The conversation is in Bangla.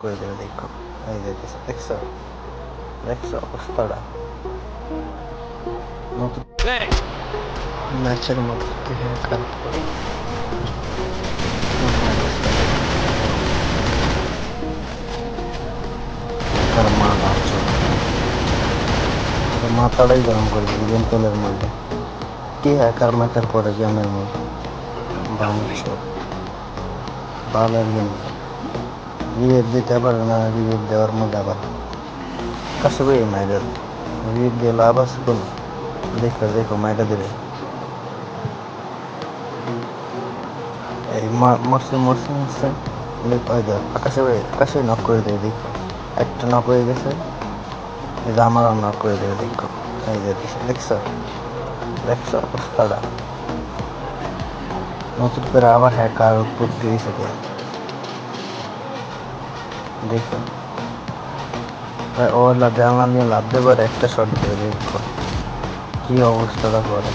করে দেবে দেখো। এই যে দেখছো দেখছো অবস্থাটা নতুন ম্যাচের মধ্যে হ্যাকার মাথাটাই গরম করে দিই গেম পেলের মধ্যে। কি হ্যাকার ম্যাকার করে গেমের মধ্যে বাংলাদেশ বাংলার গেম রিভিউ দিতে পারে না, রিভিউ দেওয়ার মধ্যে আবার কাছে বই মাইরের রিভিউ দিয়ে লাভ আছে কোনো? দেখো দেখো মাইরা দেবে। এই মরছে মরছে মরছে আকাশে নক করে দেবে দেখো। একটা নক হয়ে গেছে, এই যে আমারও নক করে দেবে দেখো। এই যে দেখছো দেখছো অবস্থাটা নতুন করে আবার হ্যাকার উৎপত্তি হয়েছে দেখো। ওর জানলা নিয়ে লাভ দেবার একটা শট দিয়ে দেখো কি অবস্থাটা করে।